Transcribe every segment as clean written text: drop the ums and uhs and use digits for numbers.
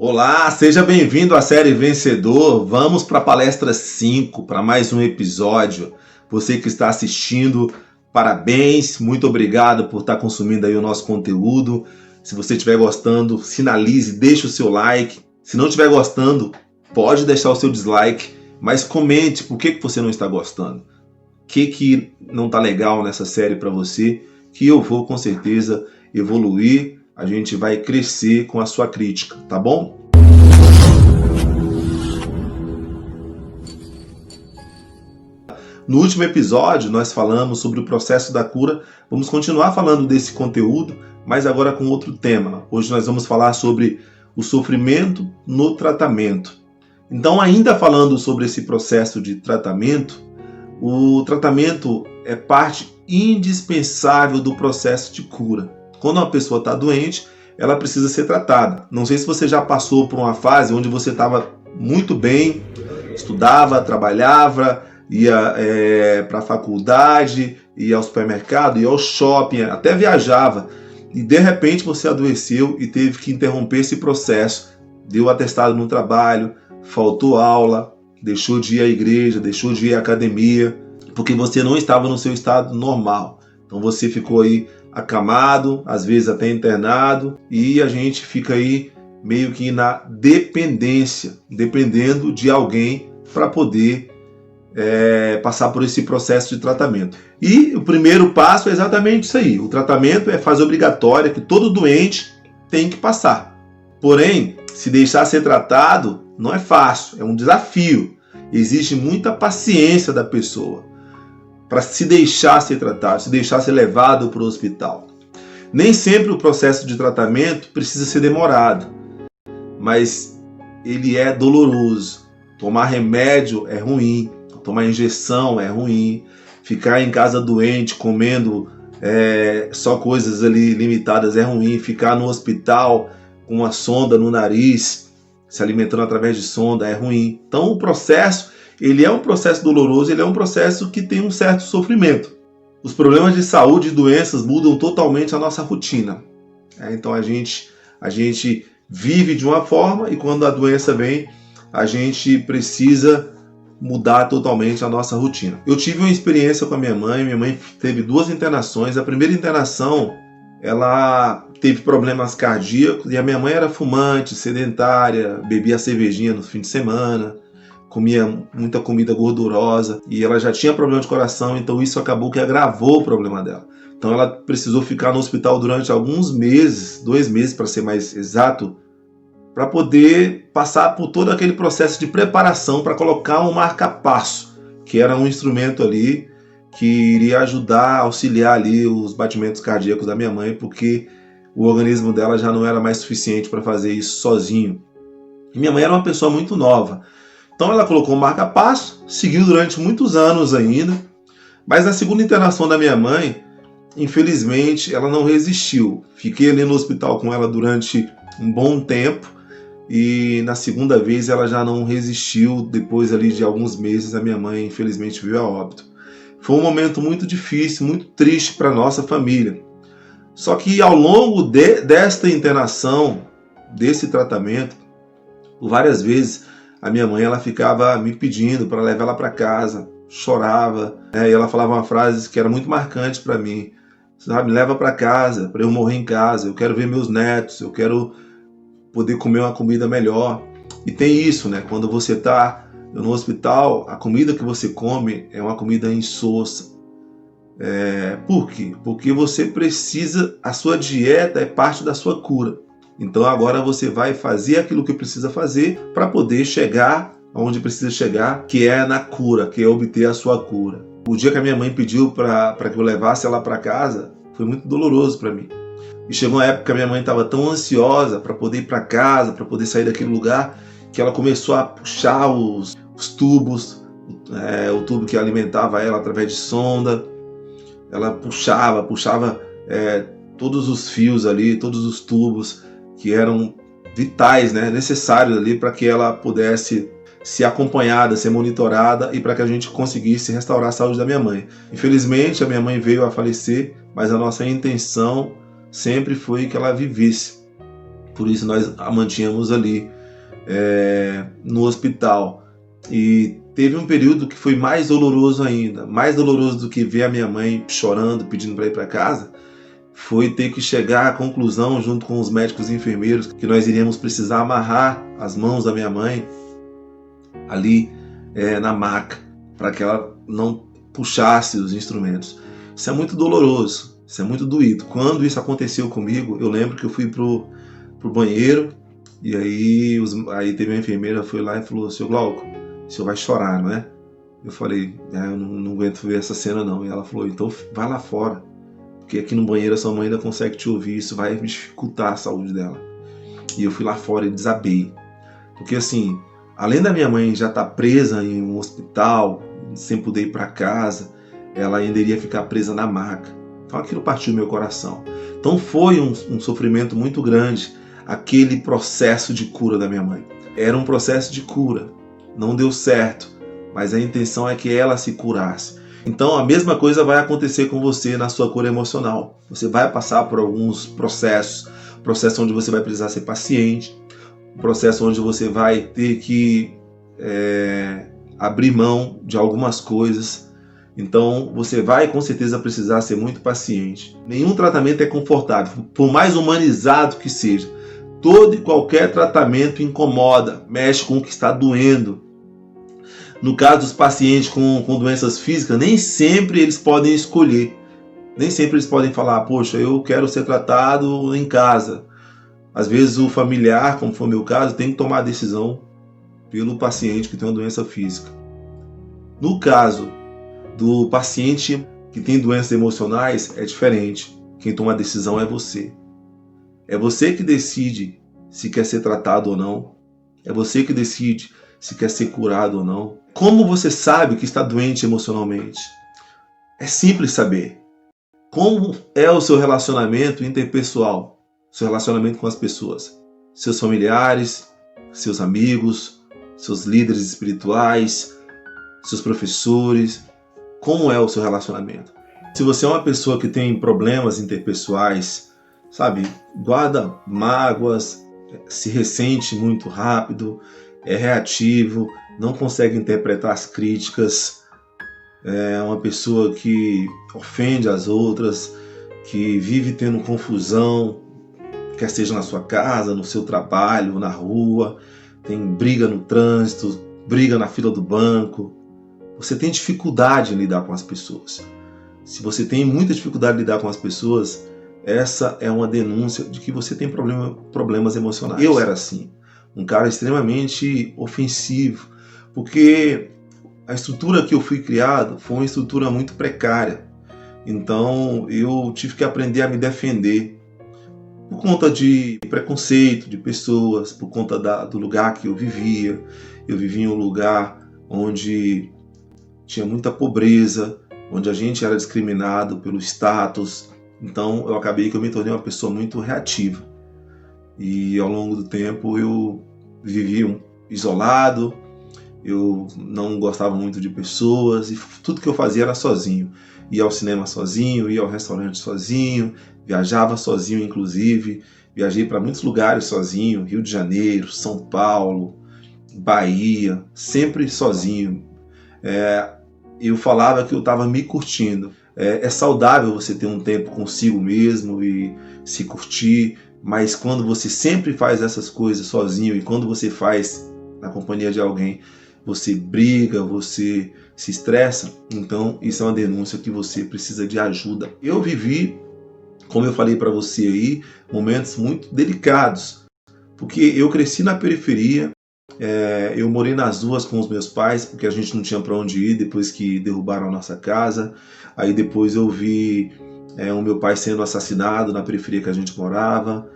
Olá, seja bem-vindo à série Vencedor. Vamos para a palestra 5, para mais um episódio. Você que está assistindo, parabéns, muito obrigado por estar consumindo aí o nosso conteúdo. Se você estiver gostando, sinalize, deixe o seu like. Se não estiver gostando, pode deixar o seu dislike, mas comente por que você não está gostando. O que não está legal nessa série para você, que eu vou com certeza evoluir. A gente vai crescer com a sua crítica, tá bom? No último episódio, nós falamos sobre o processo da cura. Vamos continuar falando desse conteúdo, mas agora com outro tema. Hoje nós vamos falar sobre o sofrimento no tratamento. Então, ainda falando sobre esse processo de tratamento, o tratamento é parte indispensável do processo de cura. Quando uma pessoa está doente, ela precisa ser tratada. Não sei se você já passou por uma fase onde você estava muito bem, estudava, trabalhava, ia para a faculdade, ia ao supermercado, ia ao shopping, até viajava. E de repente você adoeceu e teve que interromper esse processo. Deu atestado no trabalho, faltou aula, deixou de ir à igreja, deixou de ir à academia, porque você não estava no seu estado normal. Então você ficou aí acamado, às vezes até internado, e a gente fica aí meio que na dependência, dependendo de alguém para poder passar por esse processo de tratamento. E o primeiro passo é exatamente isso aí. O tratamento é fase obrigatória que todo doente tem que passar. Porém, se deixar ser tratado não é fácil, é um desafio. Exige muita paciência da pessoa para se deixar ser tratado, se deixar ser levado para o hospital. Nem sempre o processo de tratamento precisa ser demorado, mas ele é doloroso. Tomar remédio é ruim, tomar injeção é ruim, ficar em casa doente, comendo só coisas ali limitadas é ruim, ficar no hospital com uma sonda no nariz, se alimentando através de sonda é ruim. Então o processo, ele é um processo doloroso, ele é um processo que tem um certo sofrimento. Os problemas de saúde e doenças mudam totalmente a nossa rotina. Então a gente vive de uma forma e quando a doença vem, a gente precisa mudar totalmente a nossa rotina. Eu tive uma experiência com a minha mãe teve 2 internações. A primeira internação, ela teve problemas cardíacos e a minha mãe era fumante, sedentária, bebia cervejinha no fim de semana, comia muita comida gordurosa e ela já tinha problema de coração, então isso acabou que agravou o problema dela. Então ela precisou ficar no hospital durante alguns meses, 2 meses para ser mais exato, para poder passar por todo aquele processo de preparação para colocar um marca-passo, que era um instrumento ali que iria ajudar, auxiliar ali os batimentos cardíacos da minha mãe, porque o organismo dela já não era mais suficiente para fazer isso sozinho. E minha mãe era uma pessoa muito nova. Então ela colocou um marca-passo, seguiu durante muitos anos ainda, mas na segunda internação da minha mãe, infelizmente, ela não resistiu. Fiquei ali no hospital com ela durante um bom tempo e na segunda vez ela já não resistiu. Depois ali de alguns meses, a minha mãe infelizmente veio a óbito. Foi um momento muito difícil, muito triste para a nossa família. Só que ao longo desta internação, desse tratamento, por várias vezes, a minha mãe ela ficava me pedindo para levar ela para casa, chorava, e ela falava uma frase que era muito marcante para mim, sabe? Me leva para casa, para eu morrer em casa, eu quero ver meus netos, eu quero poder comer uma comida melhor. E tem isso, né? Quando você está no hospital, a comida que você come é uma comida insossa. Por quê? Porque você precisa, a sua dieta é parte da sua cura. Então agora você vai fazer aquilo que precisa fazer para poder chegar onde precisa chegar, que é na cura, que é obter a sua cura. O dia que a minha mãe pediu para que eu levasse ela para casa, foi muito doloroso para mim. E chegou uma época que a minha mãe estava tão ansiosa para poder ir para casa, para poder sair daquele lugar, que ela começou a puxar os tubos, o tubo que alimentava ela através de sonda. Ela puxava todos os fios ali, todos os tubos que eram vitais, né, necessários ali para que ela pudesse ser acompanhada, ser monitorada e para que a gente conseguisse restaurar a saúde da minha mãe. Infelizmente, a minha mãe veio a falecer, mas a nossa intenção sempre foi que ela vivesse. por isso nós a mantínhamos ali no hospital. E teve um período que foi mais doloroso ainda, mais doloroso do que ver a minha mãe chorando, pedindo para ir para casa, foi ter que chegar à conclusão, junto com os médicos e enfermeiros, que nós iríamos precisar amarrar as mãos da minha mãe ali na maca, para que ela não puxasse os instrumentos. Isso é muito doloroso, isso é muito doído. Quando isso aconteceu comigo, eu lembro que eu fui pro banheiro, e aí teve uma enfermeira, foi lá e falou: "Seu Glauco, o senhor vai chorar, não é?" Eu falei: "Eu não aguento ver essa cena não." E ela falou: "Então vai lá fora, porque aqui no banheiro a sua mãe ainda consegue te ouvir, isso vai dificultar a saúde dela." E eu fui lá fora e desabei. Porque assim, além da minha mãe já estar presa em um hospital, sem poder ir para casa, ela ainda iria ficar presa na maca. Então aquilo partiu meu coração. Então foi um sofrimento muito grande, aquele processo de cura da minha mãe. Era um processo de cura, não deu certo, mas a intenção é que ela se curasse. Então a mesma coisa vai acontecer com você na sua cura emocional. Você vai passar por alguns processos onde você vai precisar ser paciente, um processo onde você vai ter que abrir mão de algumas coisas. Então você vai com certeza precisar ser muito paciente. Nenhum tratamento é confortável, por mais humanizado que seja. Todo e qualquer tratamento incomoda, mexe com o que está doendo. No caso dos pacientes com doenças físicas, nem sempre eles podem escolher. Nem sempre eles podem falar: "Poxa, eu quero ser tratado em casa." Às vezes o familiar, como foi o meu caso, tem que tomar a decisão pelo paciente que tem uma doença física. No caso do paciente que tem doenças emocionais, é diferente. Quem toma a decisão é você. É você que decide se quer ser tratado ou não. É você que decide se quer ser curado ou não. Como você sabe que está doente emocionalmente? É simples saber. Como é o seu relacionamento interpessoal? Seu relacionamento com as pessoas? Seus familiares, seus amigos, seus líderes espirituais, seus professores. Como é o seu relacionamento? Se você é uma pessoa que tem problemas interpessoais, sabe, guarda mágoas, se ressente muito rápido, é reativo, não consegue interpretar as críticas, é uma pessoa que ofende as outras, que vive tendo confusão, quer seja na sua casa, no seu trabalho, na rua, tem briga no trânsito, briga na fila do banco. Você tem dificuldade em lidar com as pessoas. Se você tem muita dificuldade em lidar com as pessoas, essa é uma denúncia de que você tem problemas emocionais. Eu era assim, um cara extremamente ofensivo, porque a estrutura que eu fui criado foi uma estrutura muito precária. Então eu tive que aprender a me defender por conta de preconceito de pessoas, por conta do lugar que eu vivia. Eu vivia em um lugar onde tinha muita pobreza, onde a gente era discriminado pelo status. Então eu acabei que eu me tornei uma pessoa muito reativa. E ao longo do tempo eu vivi isolado, eu não gostava muito de pessoas e tudo que eu fazia era sozinho. Ia ao cinema sozinho, ia ao restaurante sozinho, viajava sozinho inclusive. Viajei para muitos lugares sozinho, Rio de Janeiro, São Paulo, Bahia, sempre sozinho. Eu falava que eu estava me curtindo. É saudável você ter um tempo consigo mesmo e se curtir, mas quando você sempre faz essas coisas sozinho e quando você faz na companhia de alguém, você briga, você se estressa, então isso é uma denúncia que você precisa de ajuda. Eu vivi, como eu falei para você aí, momentos muito delicados, porque eu cresci na periferia. Eu morei nas ruas com os meus pais, porque a gente não tinha para onde ir depois que derrubaram a nossa casa. Aí depois eu vi o meu pai sendo assassinado na periferia que a gente morava.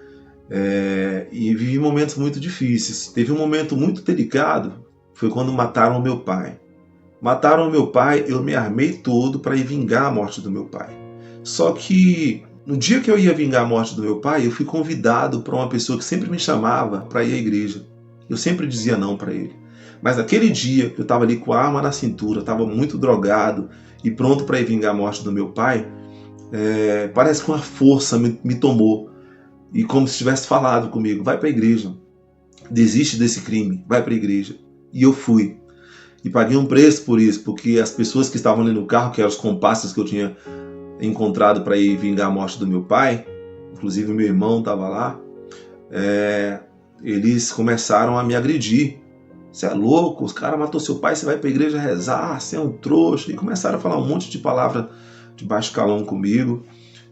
E vivi momentos muito difíceis. Teve um momento muito delicado, foi quando mataram o meu pai. Mataram o meu pai, eu me armei todo para ir vingar a morte do meu pai. Só que no dia que eu ia vingar a morte do meu pai, eu fui convidado por uma pessoa que sempre me chamava para ir à igreja. Eu sempre dizia não para ele. Mas naquele dia que eu estava ali com a arma na cintura, estava muito drogado e pronto para ir vingar a morte do meu pai, parece que uma força me tomou. e como se tivesse falado comigo: vai para a igreja, desiste desse crime, vai para a igreja. E eu fui. E paguei um preço por isso, porque as pessoas que estavam ali no carro, que eram os comparsas que eu tinha encontrado para ir vingar a morte do meu pai, inclusive meu irmão estava lá, eles começaram a me agredir. Você é louco, os caras matou seu pai, você vai para a igreja rezar, você é um trouxa. E começaram a falar um monte de palavra de baixo calão comigo.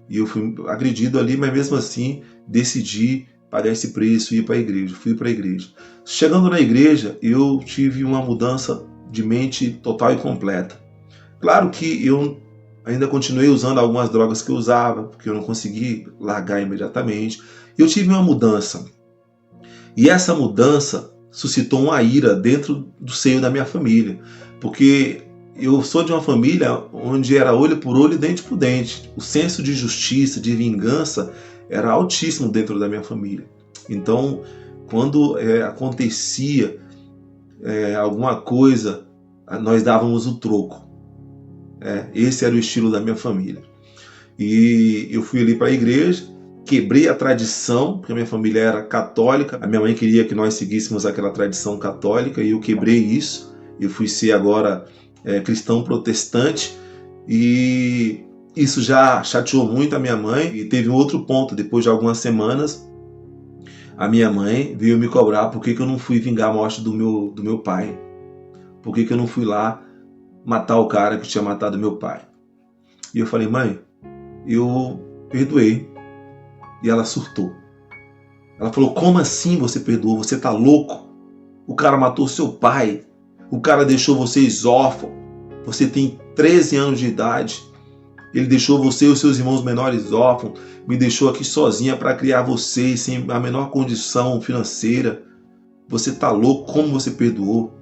E eu fui agredido ali, mas mesmo assim decidi pagar esse preço e ir para a igreja. Fui para a igreja. Chegando na igreja, eu tive uma mudança de mente total e completa. Claro que eu ainda continuei usando algumas drogas que eu usava, porque eu não consegui largar imediatamente. Eu tive uma mudança. E essa mudança suscitou uma ira dentro do seio da minha família, porque eu sou de uma família onde era olho por olho e dente por dente. O senso de justiça, de vingança, era altíssimo dentro da minha família. Então, quando acontecia alguma coisa, nós dávamos o troco. Esse era o estilo da minha família. E eu fui ali para a igreja, quebrei a tradição, porque a minha família era católica. A minha mãe queria que nós seguíssemos aquela tradição católica e eu quebrei isso. Eu fui ser agora cristão protestante e isso já chateou muito a minha mãe. E teve um outro ponto: depois de algumas semanas, a minha mãe veio me cobrar por que eu não fui vingar a morte do meu pai. Por que eu não fui lá matar o cara que tinha matado meu pai. E eu falei: mãe, eu perdoei. E ela surtou. Ela falou: como assim você perdoou? Você tá louco? O cara matou seu pai. O cara deixou vocês órfãos. Você tem 13 anos de idade. Ele deixou você e os seus irmãos menores órfãos. Me deixou aqui sozinha para criar vocês sem a menor condição financeira. Você tá louco? Como você perdoou?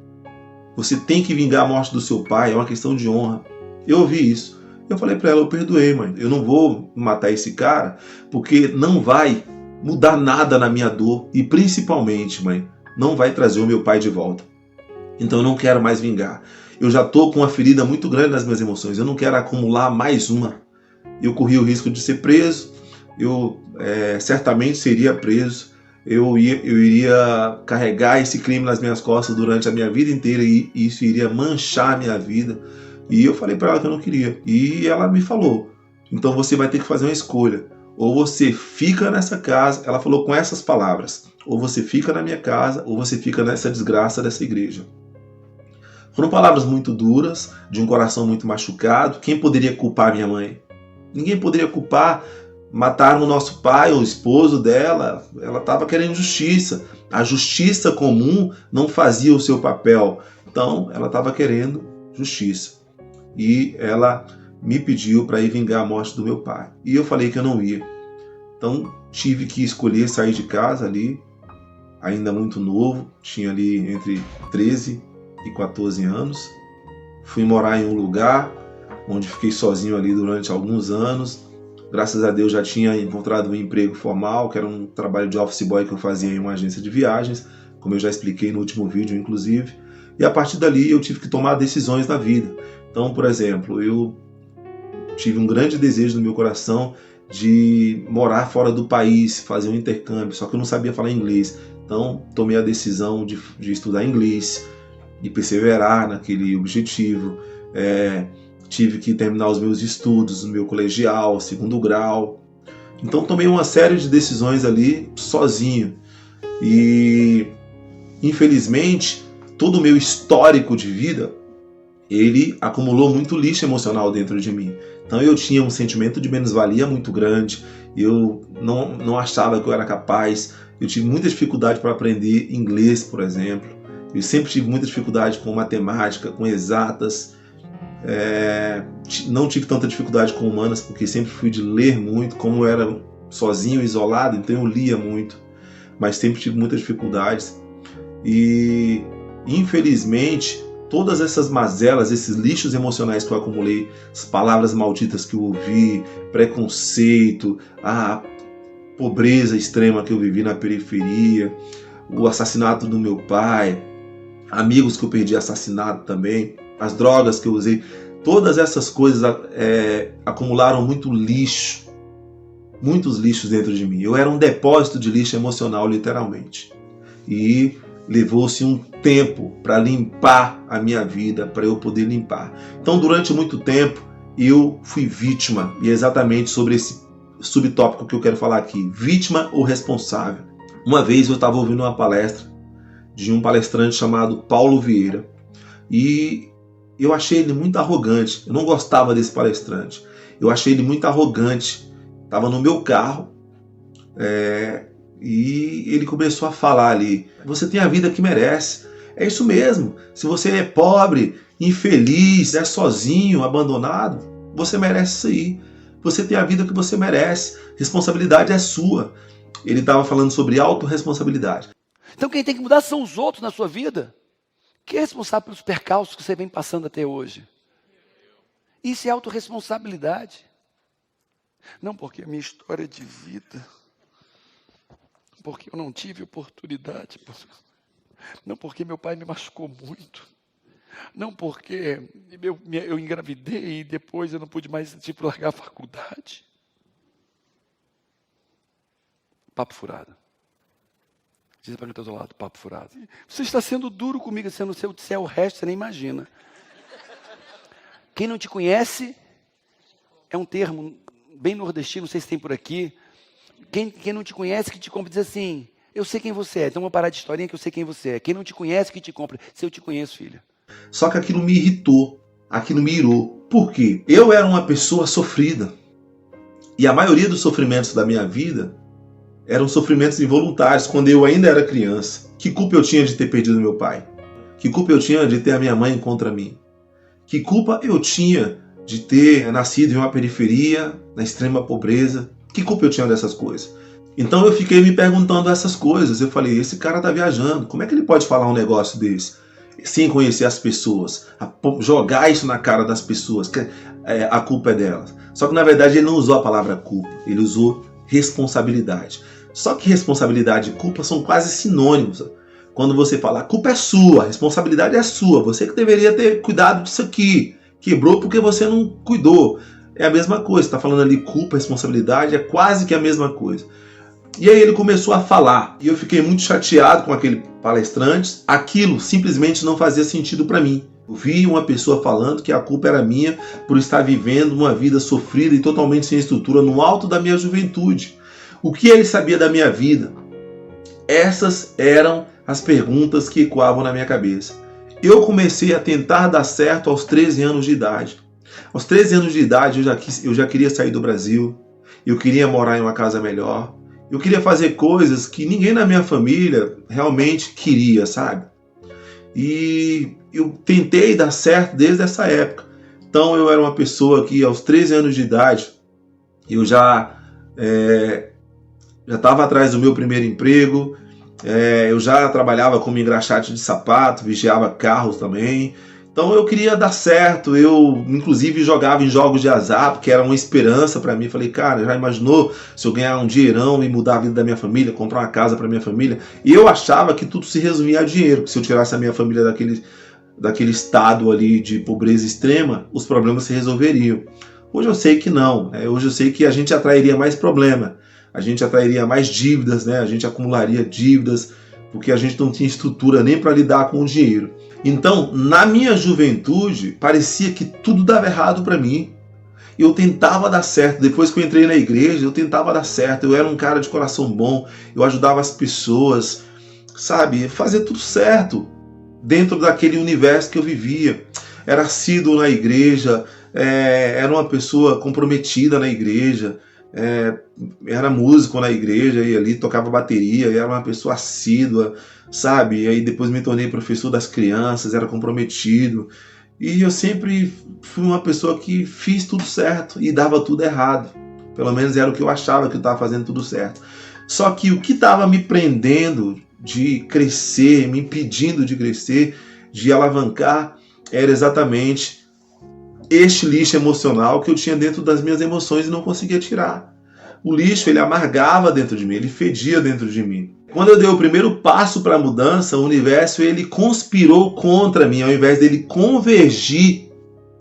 Você tem que vingar a morte do seu pai. É uma questão de honra. Eu ouvi isso. Eu falei para ela: eu perdoei, mãe. Eu não vou matar esse cara porque não vai mudar nada na minha dor. E principalmente, mãe, não vai trazer o meu pai de volta. Então eu não quero mais vingar. Eu já estou com uma ferida muito grande nas minhas emoções. Eu não quero acumular mais uma. Eu corri o risco de ser preso. Eu certamente seria preso. Eu iria carregar esse crime nas minhas costas durante a minha vida inteira e isso iria manchar a minha vida. E eu falei para ela que eu não queria. E ela me falou: então você vai ter que fazer uma escolha. Ou você fica nessa casa, ela falou com essas palavras: ou você fica na minha casa, ou você fica nessa desgraça dessa igreja. Foram palavras muito duras, de um coração muito machucado. Quem poderia culpar minha mãe? Ninguém poderia culpar. Mataram o nosso pai, o esposo dela. Ela estava querendo justiça. A justiça comum não fazia o seu papel. Então, ela estava querendo justiça. E ela me pediu para ir vingar a morte do meu pai. E eu falei que eu não ia. Então, tive que escolher sair de casa ali, ainda muito novo. Tinha ali entre 13 e 14 anos. Fui morar em um lugar onde fiquei sozinho ali durante alguns anos. Graças a Deus já tinha encontrado um emprego formal, que era um trabalho de office boy que eu fazia em uma agência de viagens, como eu já expliquei no último vídeo, inclusive. E a partir dali eu tive que tomar decisões na vida. Então, por exemplo, eu tive um grande desejo no meu coração de morar fora do país, fazer um intercâmbio, só que eu não sabia falar inglês. Então, tomei a decisão de estudar inglês e perseverar naquele objetivo. Tive que terminar os meus estudos no meu colegial, segundo grau. Então tomei uma série de decisões ali sozinho. E infelizmente todo o meu histórico de vida, ele acumulou muito lixo emocional dentro de mim. Então eu tinha um sentimento de menos-valia muito grande. Eu não achava que eu era capaz. Eu tive muita dificuldade para aprender inglês, por exemplo. Eu sempre tive muita dificuldade com matemática, com exatas. Não tive tanta dificuldade com humanas, porque sempre fui de ler muito. Como eu era sozinho, isolado, então eu lia muito, mas sempre tive muitas dificuldades. E infelizmente todas essas mazelas, esses lixos emocionais que eu acumulei, as palavras malditas que eu ouvi, preconceito, a pobreza extrema que eu vivi na periferia, o assassinato do meu pai, amigos que eu perdi assassinado também, as drogas que eu usei, todas essas coisas acumularam muito lixo muitos lixos dentro de mim. Eu era um depósito de lixo emocional, literalmente. E levou-se um tempo para limpar a minha vida, para eu poder limpar. Então, durante muito tempo, eu fui vítima. E é exatamente sobre esse subtópico que eu quero falar aqui. Vítima ou responsável? Uma vez eu estava ouvindo uma palestra de um palestrante chamado Paulo Vieira. E eu achei ele muito arrogante. Eu não gostava desse palestrante. Eu achei ele muito arrogante. Estava no meu carro e ele começou a falar ali: você tem a vida que merece. É isso mesmo. Se você é pobre, infeliz, é sozinho, abandonado, você merece isso aí. Você tem a vida que você merece. Responsabilidade é sua. Ele estava falando sobre autorresponsabilidade. Então quem tem que mudar são os outros na sua vida. Quem é responsável pelos percalços que você vem passando até hoje? Isso é autorresponsabilidade. Não porque a minha história de vida, porque eu não tive oportunidade, não porque meu pai me machucou muito, não porque eu engravidei e depois eu não pude mais largar a faculdade. Papo furado. Diz para quem está do lado, papo furado. Você está sendo duro comigo, se eu não sei o que é o resto, você nem imagina. Quem não te conhece, é um termo bem nordestino, não sei se tem por aqui. Quem não te conhece, que te compra, diz assim: eu sei quem você é, então vou parar de historinha que eu sei quem você é. Quem não te conhece, que te compra, se eu te conheço, filha. Só que aquilo me irritou, aquilo me irou. Por quê? Eu era uma pessoa sofrida. E a maioria dos sofrimentos da minha vida eram sofrimentos involuntários, quando eu ainda era criança. Que culpa eu tinha de ter perdido meu pai? Que culpa eu tinha de ter a minha mãe contra mim? Que culpa eu tinha de ter nascido em uma periferia, na extrema pobreza? Que culpa eu tinha dessas coisas? Então eu fiquei me perguntando essas coisas. Eu falei: esse cara tá viajando. Como é que ele pode falar um negócio desse? Sem conhecer as pessoas. Jogar isso na cara das pessoas. Que a culpa é delas. Só que na verdade ele não usou a palavra culpa. Ele usou responsabilidade. Só que responsabilidade e culpa são quase sinônimos. Quando você fala: a culpa é sua, a responsabilidade é sua. Você que deveria ter cuidado disso aqui. Quebrou porque você não cuidou. É a mesma coisa. Está falando ali culpa, responsabilidade, é quase que a mesma coisa. E aí ele começou a falar. E eu fiquei muito chateado com aquele palestrante. Aquilo simplesmente não fazia sentido para mim. Eu vi uma pessoa falando que a culpa era minha por estar vivendo uma vida sofrida e totalmente sem estrutura no alto da minha juventude. O que ele sabia da minha vida? Essas eram as perguntas que ecoavam na minha cabeça. Eu comecei a tentar dar certo aos 13 anos de idade. Aos 13 anos de idade eu já queria sair do Brasil. Eu queria morar em uma casa melhor. Eu queria fazer coisas que ninguém na minha família realmente queria, sabe? E eu tentei dar certo desde essa época. Então eu era uma pessoa que aos 13 anos de idade eu já estava atrás do meu primeiro emprego. Eu já trabalhava como engraxate de sapato, vigiava carros também. Então eu queria dar certo. Eu inclusive jogava em jogos de azar, porque era uma esperança para mim. Falei: cara, já imaginou se eu ganhar um dinheirão e mudar a vida da minha família, comprar uma casa para minha família? E eu achava que tudo se resumia a dinheiro, que se eu tirasse a minha família daquele estado ali de pobreza extrema, os problemas se resolveriam. Hoje eu sei que não. Hoje eu sei que a gente atrairia mais problema. A gente atrairia mais dívidas, né? A gente acumularia dívidas, porque a gente não tinha estrutura nem para lidar com o dinheiro. Então, na minha juventude, parecia que tudo dava errado para mim. Eu tentava dar certo. Depois que eu entrei na igreja, eu tentava dar certo. Eu era um cara de coração bom. Eu ajudava as pessoas, sabe? Fazer tudo certo dentro daquele universo que eu vivia. Era assíduo na igreja, era uma pessoa comprometida na igreja. Era músico na igreja e ali tocava bateria, e era uma pessoa assídua, sabe? E aí depois me tornei professor das crianças, era comprometido. E eu sempre fui uma pessoa que fiz tudo certo e dava tudo errado. Pelo menos era o que eu achava, que eu estava fazendo tudo certo. Só que o que estava me prendendo de crescer, me impedindo de crescer, de alavancar, era exatamente este lixo emocional que eu tinha dentro das minhas emoções e não conseguia tirar. O lixo, ele amargava dentro de mim, ele fedia dentro de mim. Quando eu dei o primeiro passo para a mudança, o universo, ele conspirou contra mim, ao invés dele convergir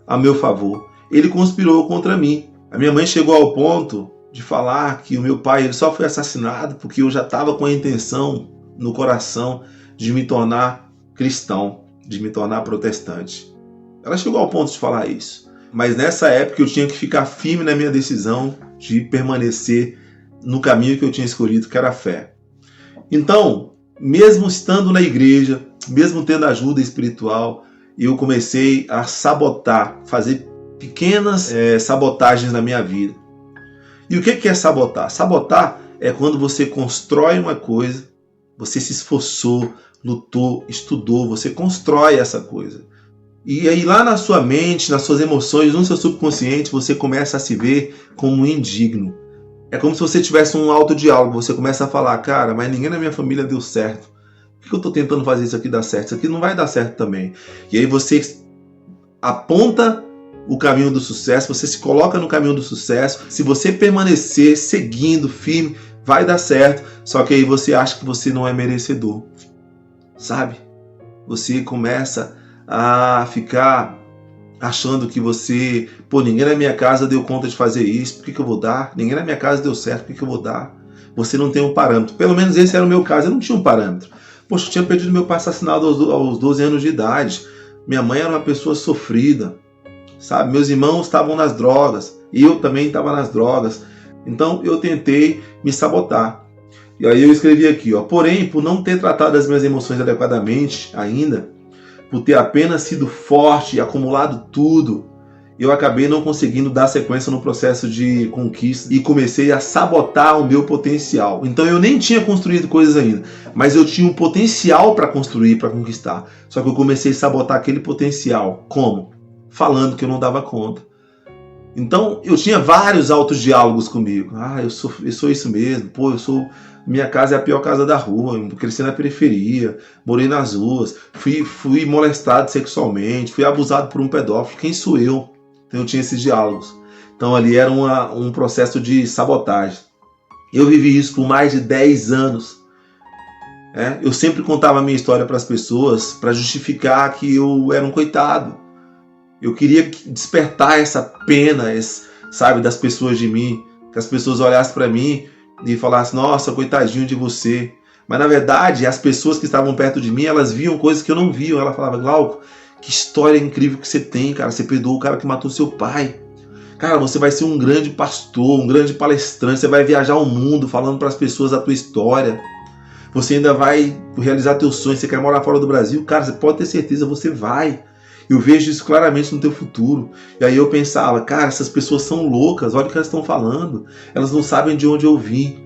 a meu favor. Ele conspirou contra mim. A minha mãe chegou ao ponto de falar que o meu pai ele só foi assassinado porque eu já estava com a intenção no coração de me tornar cristão, de me tornar protestante. Ela chegou ao ponto de falar isso. Mas nessa época eu tinha que ficar firme na minha decisão de permanecer no caminho que eu tinha escolhido, que era a fé. Então, mesmo estando na igreja, mesmo tendo ajuda espiritual, eu comecei a sabotar, fazer pequenas sabotagens na minha vida. E o que é sabotar? Sabotar é quando você constrói uma coisa, você se esforçou, lutou, estudou, você constrói essa coisa. E aí lá na sua mente, nas suas emoções, no seu subconsciente, você começa a se ver como indigno. É como se você tivesse um autodiálogo, você começa a falar, cara, mas ninguém na minha família deu certo. Por que eu estou tentando fazer isso aqui dar certo? Isso aqui não vai dar certo também. E aí você aponta o caminho do sucesso, você se coloca no caminho do sucesso. Se você permanecer seguindo firme, vai dar certo. Só que aí você acha que você não é merecedor. Sabe? Você começa a ficar achando que você... Pô, ninguém na minha casa deu conta de fazer isso, por que eu vou dar? Ninguém na minha casa deu certo, por que eu vou dar? Você não tem um parâmetro. Pelo menos esse era o meu caso, eu não tinha um parâmetro. Poxa, eu tinha perdido meu pai assassinado aos 12 anos de idade. Minha mãe era uma pessoa sofrida, sabe? Meus irmãos estavam nas drogas, eu também estava nas drogas. Então eu tentei me sabotar. E aí eu escrevi aqui, ó, porém, por não ter tratado as minhas emoções adequadamente ainda, por ter apenas sido forte e acumulado tudo, eu acabei não conseguindo dar sequência no processo de conquista e comecei a sabotar o meu potencial. Então eu nem tinha construído coisas ainda, mas eu tinha um potencial para construir, para conquistar. Só que eu comecei a sabotar aquele potencial. Como? Falando que eu não dava conta. Então eu tinha vários autodiálogos comigo. Ah, eu sou isso mesmo. Pô, minha casa é a pior casa da rua, eu cresci na periferia, morei nas ruas, fui molestado sexualmente, fui abusado por um pedófilo. Quem sou eu? Então eu tinha esses diálogos. Então ali era um processo de sabotagem. Eu vivi isso por mais de 10 anos. Eu sempre contava a minha história para as pessoas para justificar que eu era um coitado. Eu queria despertar essa pena, sabe, das pessoas de mim. Que as pessoas olhassem para mim e falassem, nossa, coitadinho de você. Mas na verdade, as pessoas que estavam perto de mim, elas viam coisas que eu não via. Ela falava, Glauco, que história incrível que você tem, cara. Você perdoou o cara que matou seu pai. Cara, você vai ser um grande pastor, um grande palestrante. Você vai viajar o mundo falando para as pessoas a tua história. Você ainda vai realizar teus sonhos. Você quer morar fora do Brasil? Cara, você pode ter certeza, você vai. Eu vejo isso claramente no teu futuro. E aí eu pensava, cara, essas pessoas são loucas. Olha o que elas estão falando. Elas não sabem de onde eu vim.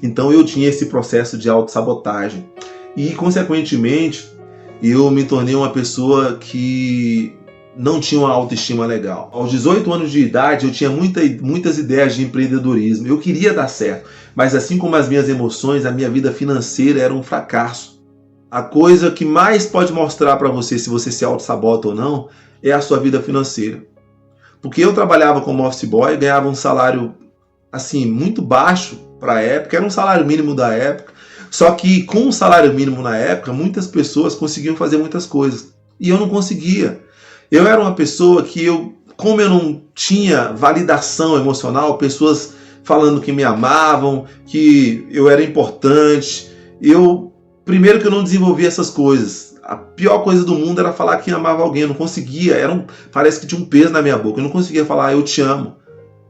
Então eu tinha esse processo de autossabotagem. E, consequentemente, eu me tornei uma pessoa que não tinha uma autoestima legal. Aos 18 anos de idade, eu tinha muitas ideias de empreendedorismo. Eu queria dar certo, mas assim como as minhas emoções, a minha vida financeira era um fracasso. A coisa que mais pode mostrar para você se você se auto-sabota ou não é a sua vida financeira. Porque eu trabalhava como office boy, ganhava um salário assim muito baixo para a época, era um salário mínimo da época. Só que com o salário mínimo na época, muitas pessoas conseguiam fazer muitas coisas. E eu não conseguia. Eu era uma pessoa que como eu não tinha validação emocional, pessoas falando que me amavam, que eu era importante, primeiro que eu não desenvolvia essas coisas. A pior coisa do mundo era falar que amava alguém. Eu não conseguia, parece que tinha um peso na minha boca. Eu não conseguia falar, eu te amo.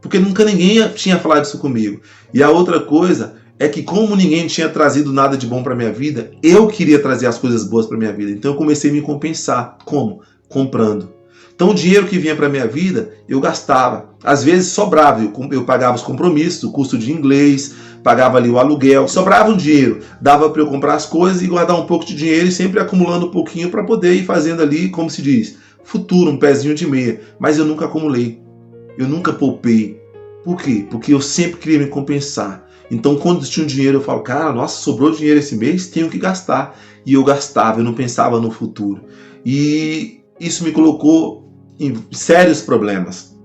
Porque nunca ninguém tinha falado isso comigo. E a outra coisa é que como ninguém tinha trazido nada de bom para minha vida, eu queria trazer as coisas boas para minha vida. Então eu comecei a me compensar. Como? Comprando. Então o dinheiro que vinha para minha vida, eu gastava. Às vezes sobrava. Eu pagava os compromissos, o custo de inglês, pagava ali o aluguel. Sobrava um dinheiro. Dava para eu comprar as coisas e guardar um pouco de dinheiro e sempre acumulando um pouquinho para poder ir fazendo ali, como se diz, futuro, um pezinho de meia. Mas eu nunca acumulei. Eu nunca poupei. Por quê? Porque eu sempre queria me compensar. Então, quando tinha um dinheiro, eu falo, cara, nossa, sobrou dinheiro esse mês, tenho que gastar. E eu gastava, eu não pensava no futuro. E isso me colocou em sérios problemas.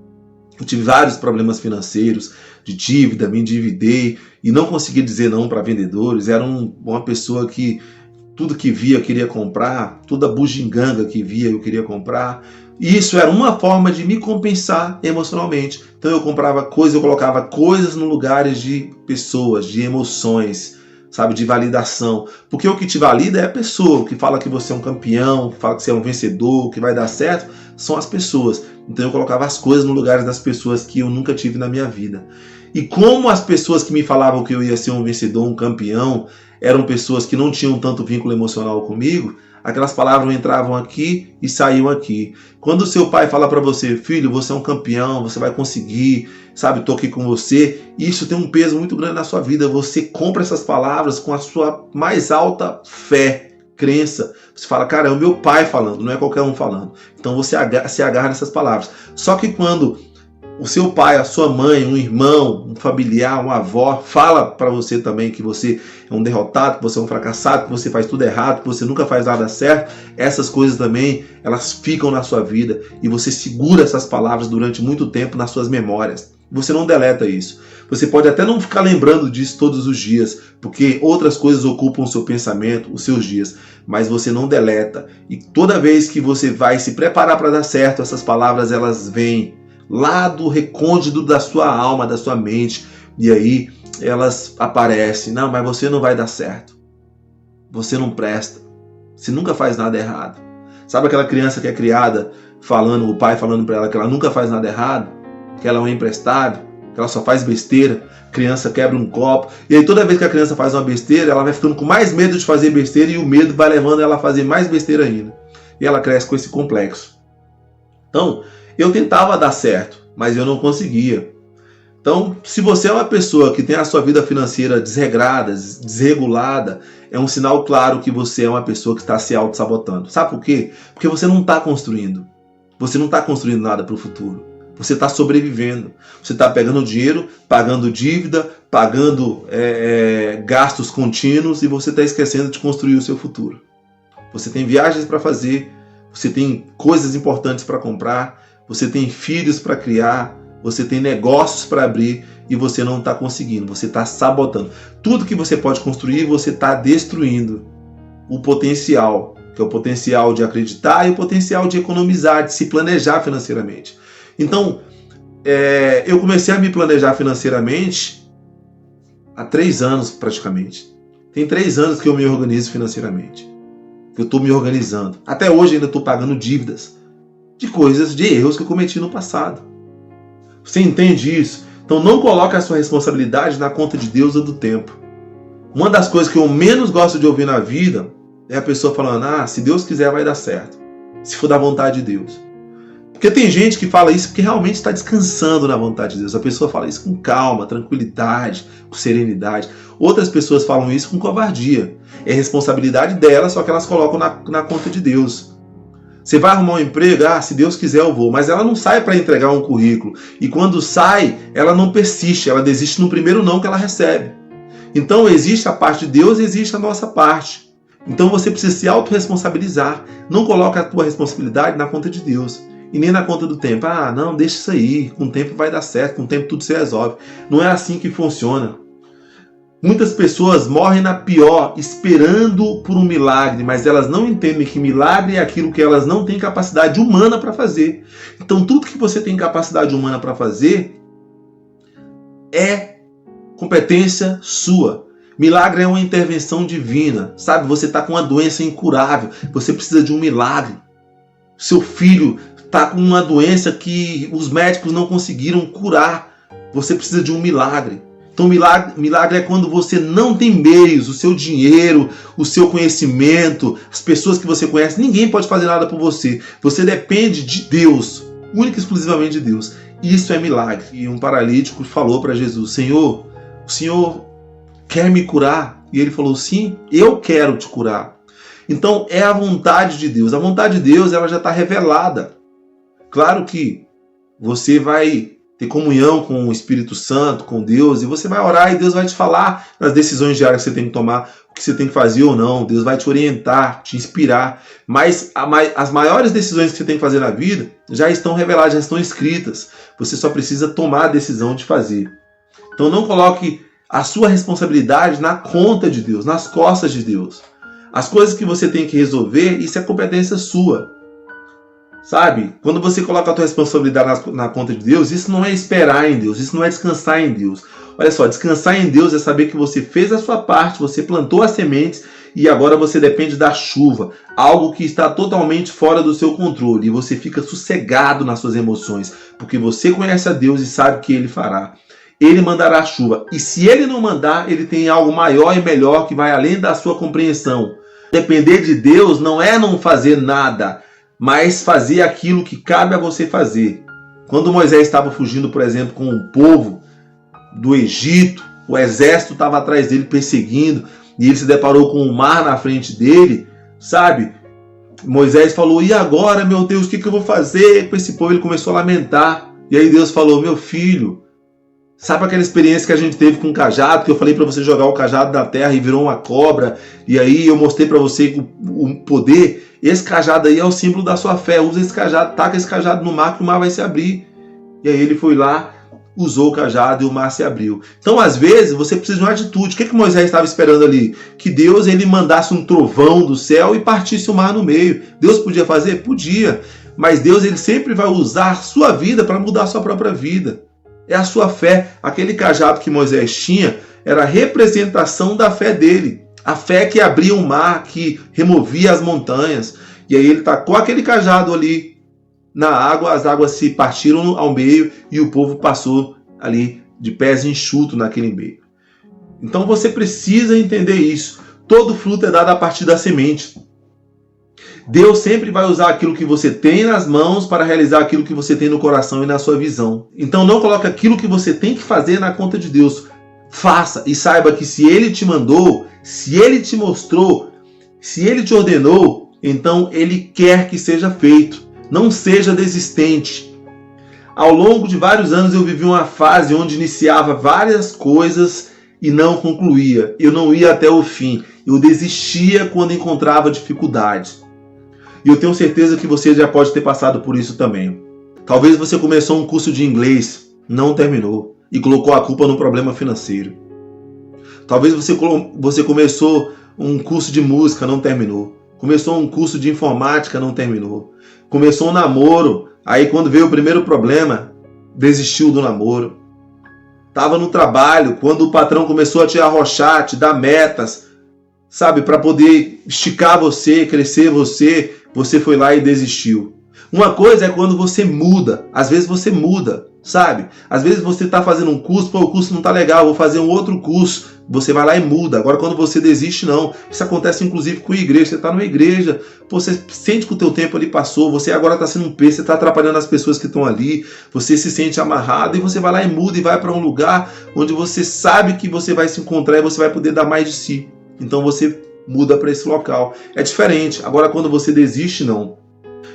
Eu tive vários problemas financeiros, de dívida, me endividei e não conseguia dizer não para vendedores. Era uma pessoa que tudo que via eu queria comprar, toda bugiganga que via eu queria comprar. E isso era uma forma de me compensar emocionalmente. Então eu comprava coisas, eu colocava coisas no lugares de pessoas, de emoções, sabe, de validação. Porque o que te valida é a pessoa, o que fala que você é um campeão, que fala que você é um vencedor, que vai dar certo, são as pessoas. Então eu colocava as coisas no lugar das pessoas que eu nunca tive na minha vida. E como as pessoas que me falavam que eu ia ser um vencedor, um campeão, eram pessoas que não tinham tanto vínculo emocional comigo, aquelas palavras entravam aqui e saíam aqui. Quando o seu pai fala para você, filho, você é um campeão, você vai conseguir, sabe, tô aqui com você, isso tem um peso muito grande na sua vida. Você compra essas palavras com a sua mais alta fé, crença. Você fala, cara, é o meu pai falando, não é qualquer um falando. Então você se agarra nessas palavras. Só que quando o seu pai, a sua mãe, um irmão, um familiar, uma avó, fala para você também que você é um derrotado, que você é um fracassado, que você faz tudo errado, que você nunca faz nada certo, essas coisas também, elas ficam na sua vida e você segura essas palavras durante muito tempo nas suas memórias. Você não deleta isso. Você pode até não ficar lembrando disso todos os dias, porque outras coisas ocupam o seu pensamento, os seus dias, mas você não deleta. E toda vez que você vai se preparar para dar certo, essas palavras elas vêm lá do recôndito da sua alma, da sua mente, e aí elas aparecem. Não, mas você não vai dar certo. Você não presta. Você nunca faz nada errado. Sabe aquela criança que é criada falando, o pai falando para ela que ela nunca faz nada errado, que ela é um emprestável, que ela só faz besteira, a criança quebra um copo, e aí toda vez que a criança faz uma besteira, ela vai ficando com mais medo de fazer besteira e o medo vai levando ela a fazer mais besteira ainda. E ela cresce com esse complexo. Então, eu tentava dar certo, mas eu não conseguia. Então, se você é uma pessoa que tem a sua vida financeira desregrada, desregulada, é um sinal claro que você é uma pessoa que está se auto-sabotando. Sabe por quê? Porque você não está construindo. Você não está construindo nada para o futuro. Você está sobrevivendo. Você está pegando dinheiro, pagando dívida, pagando gastos contínuos e você está esquecendo de construir o seu futuro. Você tem viagens para fazer, você tem coisas importantes para comprar, você tem filhos para criar, você tem negócios para abrir e você não está conseguindo, você está sabotando. Tudo que você pode construir, você está destruindo o potencial, que é o potencial de acreditar e o potencial de economizar, de se planejar financeiramente. Então, eu comecei a me planejar financeiramente há 3 anos praticamente. Tem 3 anos que eu me organizo financeiramente. Eu estou me organizando. Até hoje ainda estou pagando dívidas de coisas, de erros que eu cometi no passado. Você entende isso? Então não coloque a sua responsabilidade na conta de Deus ou do tempo. Uma das coisas que eu menos gosto de ouvir na vida é a pessoa falando, se Deus quiser vai dar certo. Se for da vontade de Deus. Porque tem gente que fala isso porque realmente está descansando na vontade de Deus. A pessoa fala isso com calma, tranquilidade, com serenidade. Outras pessoas falam isso com covardia. É responsabilidade delas, só que elas colocam na conta de Deus. Você vai arrumar um emprego, se Deus quiser eu vou. Mas ela não sai para entregar um currículo. E quando sai, ela não persiste, ela desiste no primeiro não que ela recebe. Então existe a parte de Deus e existe a nossa parte. Então você precisa se autorresponsabilizar. Não coloque a tua responsabilidade na conta de Deus. E nem na conta do tempo. Não, deixa isso aí. Com o tempo vai dar certo. Com o tempo tudo se resolve. Não é assim que funciona. Muitas pessoas morrem na pior, esperando por um milagre, mas elas não entendem que milagre é aquilo que elas não têm capacidade humana para fazer. Então tudo que você tem capacidade humana para fazer é competência sua. Milagre é uma intervenção divina. Sabe, você está com uma doença incurável. Você precisa de um milagre. Seu filho está com uma doença que os médicos não conseguiram curar. Você precisa de um milagre. Então milagre é quando você não tem meios, o seu dinheiro, o seu conhecimento, as pessoas que você conhece, ninguém pode fazer nada por você. Você depende de Deus, única e exclusivamente de Deus. Isso é milagre. E um paralítico falou para Jesus, Senhor, o Senhor quer me curar? E ele falou, sim, eu quero te curar. Então é a vontade de Deus. A vontade de Deus ela já está revelada. Claro que você vai ter comunhão com o Espírito Santo, com Deus, e você vai orar e Deus vai te falar nas decisões diárias que você tem que tomar, o que você tem que fazer ou não. Deus vai te orientar, te inspirar. Mas as maiores decisões que você tem que fazer na vida já estão reveladas, já estão escritas. Você só precisa tomar a decisão de fazer. Então não coloque a sua responsabilidade na conta de Deus, nas costas de Deus. As coisas que você tem que resolver, isso é competência sua. Sabe? Quando você coloca a tua responsabilidade na conta de Deus, isso não é esperar em Deus, isso não é descansar em Deus. Olha só, descansar em Deus é saber que você fez a sua parte, você plantou as sementes e agora você depende da chuva, algo que está totalmente fora do seu controle, e você fica sossegado nas suas emoções, porque você conhece a Deus e sabe que Ele fará. Ele mandará a chuva, e se Ele não mandar, Ele tem algo maior e melhor que vai além da sua compreensão. Depender de Deus não é não fazer nada, mas fazer aquilo que cabe a você fazer. Quando Moisés estava fugindo, por exemplo, com o povo do Egito, o exército estava atrás dele perseguindo, e ele se deparou com o mar na frente dele, sabe? Moisés falou, e agora, meu Deus, o que eu vou fazer com esse povo? Ele começou a lamentar, e aí Deus falou, meu filho, sabe aquela experiência que a gente teve com o cajado, que eu falei para você jogar o cajado na terra e virou uma cobra, e aí eu mostrei para você o poder? Esse cajado aí é o símbolo da sua fé, usa esse cajado, taca esse cajado no mar que o mar vai se abrir. E aí ele foi lá, usou o cajado e o mar se abriu. Então, às vezes, você precisa de uma atitude. O que Moisés estava esperando ali? Que Deus ele mandasse um trovão do céu e partisse o mar no meio. Deus podia fazer? Podia. Mas Deus ele sempre vai usar a sua vida para mudar a sua própria vida. É a sua fé. Aquele cajado que Moisés tinha era a representação da fé dele. A fé que abria o mar, que removia as montanhas. E aí ele tacou aquele cajado ali na água, as águas se partiram ao meio e o povo passou ali de pés enxutos naquele meio. Então você precisa entender isso. Todo fruto é dado a partir da semente. Deus sempre vai usar aquilo que você tem nas mãos para realizar aquilo que você tem no coração e na sua visão. Então não coloque aquilo que você tem que fazer na conta de Deus. Faça e saiba que se Ele te mandou, se Ele te mostrou, se Ele te ordenou, então Ele quer que seja feito. Não seja desistente. Ao longo de vários anos eu vivi uma fase onde iniciava várias coisas e não concluía. Eu não ia até o fim. Eu desistia quando encontrava dificuldades. E eu tenho certeza que você já pode ter passado por isso também. Talvez você começou um curso de inglês, não terminou e colocou a culpa no problema financeiro. Talvez você começou um curso de música, não terminou. Começou um curso de informática, não terminou. Começou um namoro, aí quando veio o primeiro problema, desistiu do namoro. Estava no trabalho, quando o patrão começou a te arrochar, te dar metas, sabe, para poder esticar você, crescer você, você foi lá e desistiu. Uma coisa é quando você muda, às vezes você muda, sabe? Às vezes você está fazendo um curso, pô, o curso não está legal, vou fazer um outro curso. Você vai lá e muda. Agora, quando você desiste, não. Isso acontece, inclusive, com a igreja. Você está numa igreja, pô, você sente que o teu tempo ali passou, você agora está sendo um peso, você está atrapalhando as pessoas que estão ali, você se sente amarrado e você vai lá e muda e vai para um lugar onde você sabe que você vai se encontrar e você vai poder dar mais de si. Então, você muda para esse local. É diferente. Agora, quando você desiste, não.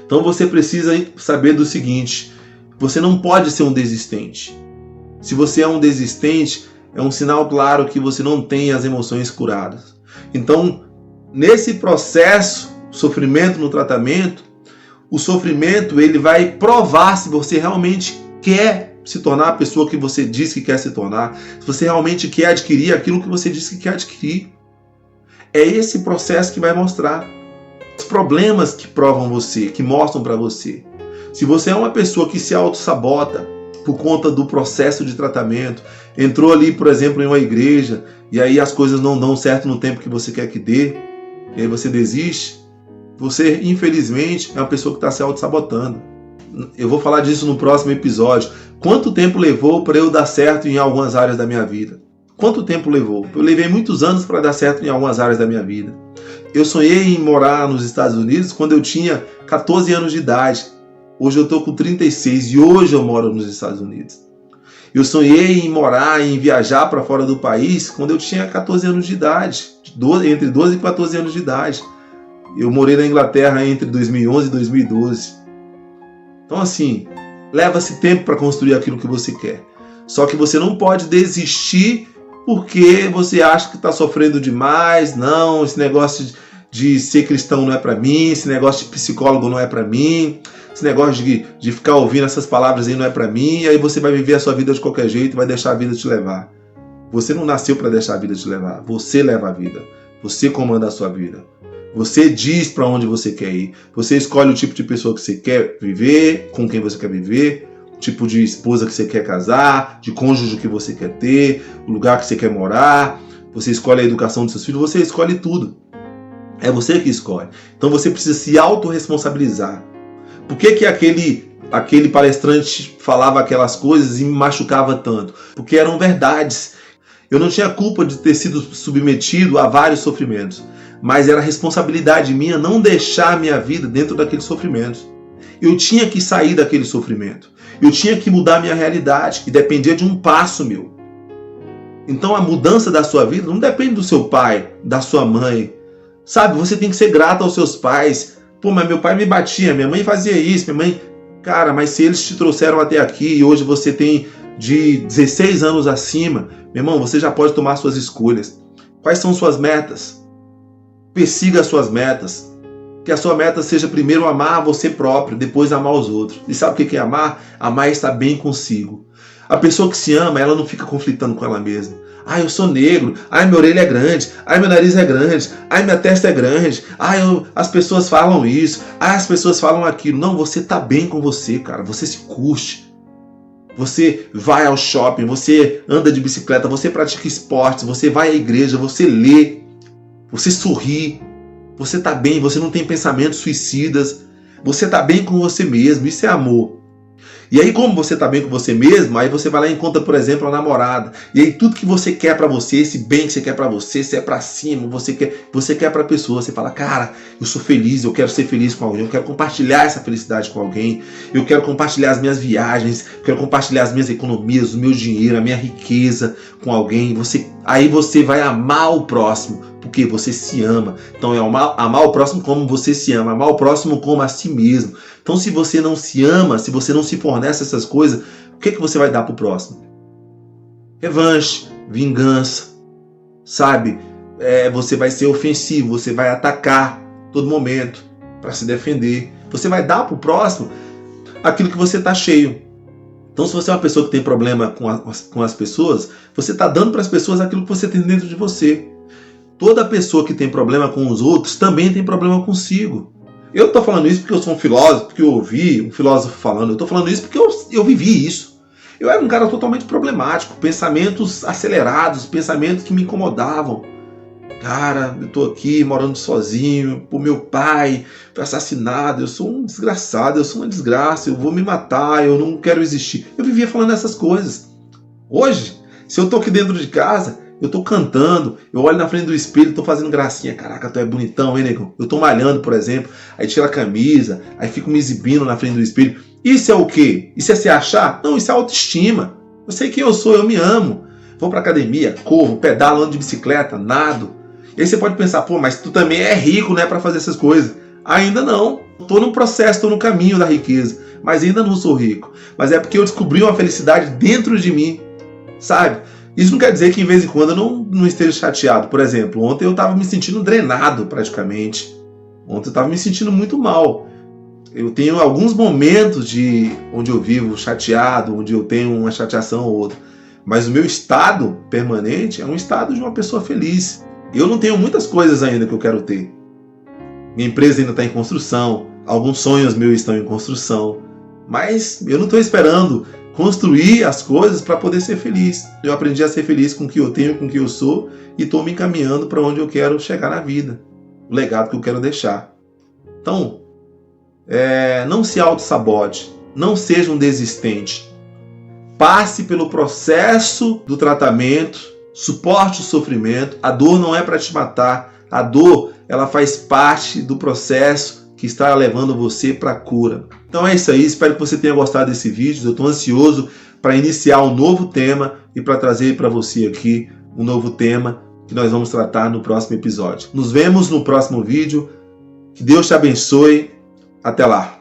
Então, você precisa saber do seguinte, você não pode ser um desistente. Se você é um desistente, é um sinal claro que você não tem as emoções curadas. Então, nesse processo, sofrimento no tratamento, o sofrimento ele vai provar se você realmente quer se tornar a pessoa que você diz que quer se tornar, se você realmente quer adquirir aquilo que você diz que quer adquirir. É esse processo que vai mostrar os problemas que provam você, que mostram para você. Se você é uma pessoa que se auto-sabota por conta do processo de tratamento, entrou ali, por exemplo, em uma igreja, e aí as coisas não dão certo no tempo que você quer que dê, e aí você desiste, você, infelizmente, é uma pessoa que está se auto-sabotando. Eu vou falar disso no próximo episódio. Quanto tempo levou para eu dar certo em algumas áreas da minha vida? Quanto tempo levou? Eu levei muitos anos para dar certo em algumas áreas da minha vida. Eu sonhei em morar nos Estados Unidos quando eu tinha 14 anos de idade. Hoje eu estou com 36 e hoje eu moro nos Estados Unidos. Eu sonhei em morar, em viajar para fora do país quando eu tinha 14 anos de idade. Entre 12 e 14 anos de idade. Eu morei na Inglaterra entre 2011 e 2012. Então assim, leva-se tempo para construir aquilo que você quer. Só que você não pode desistir porque você acha que está sofrendo demais. Não, esse negócio de ser cristão não é para mim, esse negócio de psicólogo não é para mim, esse negócio de ficar ouvindo essas palavras aí não é para mim, e aí você vai viver a sua vida de qualquer jeito e vai deixar a vida te levar. Você não nasceu para deixar a vida te levar, você leva a vida, você comanda a sua vida. Você diz para onde você quer ir. Você escolhe o tipo de pessoa que você quer viver, com quem você quer viver, o tipo de esposa que você quer casar, de cônjuge que você quer ter, o lugar que você quer morar. Você escolhe a educação dos seus filhos, você escolhe tudo. É você que escolhe. Então você precisa se autorresponsabilizar. Por que aquele palestrante falava aquelas coisas e me machucava tanto? Porque eram verdades. Eu não tinha culpa de ter sido submetido a vários sofrimentos, mas era responsabilidade minha não deixar a minha vida dentro daqueles sofrimentos. Eu tinha que sair daquele sofrimento. Eu tinha que mudar a minha realidade, que dependia de um passo meu. Então a mudança da sua vida não depende do seu pai, da sua mãe. Sabe, você tem que ser grato aos seus pais. Pô, mas meu pai me batia, minha mãe fazia isso, minha mãe... Cara, mas se eles te trouxeram até aqui e hoje você tem de 16 anos acima, meu irmão, você já pode tomar suas escolhas. Quais são suas metas? Persiga as suas metas. Que a sua meta seja primeiro amar você próprio, depois amar os outros. E sabe o que é amar? Amar é estar bem consigo. A pessoa que se ama, ela não fica conflitando com ela mesma. Ai, eu sou negro. Ai, minha orelha é grande. Ai, meu nariz é grande. Ai, minha testa é grande. Ai, as pessoas falam isso. Ai, as pessoas falam aquilo. Não, você tá bem com você, cara. Você se curte. Você vai ao shopping, você anda de bicicleta, você pratica esportes, você vai à igreja, você lê, você sorri. Você tá bem, você não tem pensamentos suicidas. Você tá bem com você mesmo. Isso é amor. E aí, como você tá bem com você mesmo, aí você vai lá e encontra, por exemplo, a namorada. E aí tudo que você quer pra você, esse bem que você quer pra você, se é pra cima, você quer pra pessoa. Você fala, cara, eu sou feliz, eu quero ser feliz com alguém, eu quero compartilhar essa felicidade com alguém, eu quero compartilhar as minhas viagens, eu quero compartilhar as minhas economias, o meu dinheiro, a minha riqueza com alguém. Aí você vai amar o próximo, porque você se ama. Então é amar o próximo como você se ama, amar o próximo como a si mesmo. Então se você não se ama, se você não se fornece essas coisas, o que você vai dar pro próximo? Revanche, vingança, sabe? Você vai ser ofensivo, você vai atacar todo momento para se defender. Você vai dar pro próximo aquilo que você tá cheio. Então se você é uma pessoa que tem problema com as pessoas, você tá dando para as pessoas aquilo que você tem dentro de você. Toda pessoa que tem problema com os outros também tem problema consigo. Eu estou falando isso porque eu sou um filósofo, porque eu ouvi um filósofo falando. Eu estou falando isso porque eu vivi isso. Eu era um cara totalmente problemático, pensamentos acelerados, pensamentos que me incomodavam. Cara, eu estou aqui morando sozinho, o meu pai foi assassinado, eu sou um desgraçado, eu sou uma desgraça, eu vou me matar, eu não quero existir. Eu vivia falando essas coisas. Hoje, se eu estou aqui dentro de casa, eu tô cantando, eu olho na frente do espelho, tô fazendo gracinha. Caraca, tu é bonitão, hein, negão? Eu tô malhando, por exemplo, aí tiro a camisa, aí fico me exibindo na frente do espelho. Isso é o quê? Isso é se achar? Não, isso é autoestima. Eu sei quem eu sou, eu me amo. Vou pra academia, corro, pedalo, ando de bicicleta, nado. E aí você pode pensar, pô, mas tu também é rico, né, pra fazer essas coisas. Ainda não. Tô no processo, tô no caminho da riqueza, mas ainda não sou rico. Mas é porque eu descobri uma felicidade dentro de mim, sabe? Isso não quer dizer que, em vez em quando, eu não esteja chateado. Por exemplo, ontem eu estava me sentindo drenado, praticamente. Ontem eu estava me sentindo muito mal. Eu tenho alguns momentos onde eu vivo chateado, onde eu tenho uma chateação ou outra. Mas o meu estado permanente é um estado de uma pessoa feliz. Eu não tenho muitas coisas ainda que eu quero ter. Minha empresa ainda está em construção. Alguns sonhos meus estão em construção. Mas eu não estou esperando construir as coisas para poder ser feliz. Eu aprendi a ser feliz com o que eu tenho, com o que eu sou, e estou me encaminhando para onde eu quero chegar na vida, o legado que eu quero deixar. Então, não se auto-sabote, não seja um desistente. Passe pelo processo do tratamento, suporte o sofrimento. A dor não é para te matar, a dor ela faz parte do processo que está levando você para a cura. Então é isso aí, espero que você tenha gostado desse vídeo. Eu estou ansioso para iniciar um novo tema e para trazer para você aqui um novo tema que nós vamos tratar no próximo episódio. Nos vemos no próximo vídeo. Que Deus te abençoe. Até lá.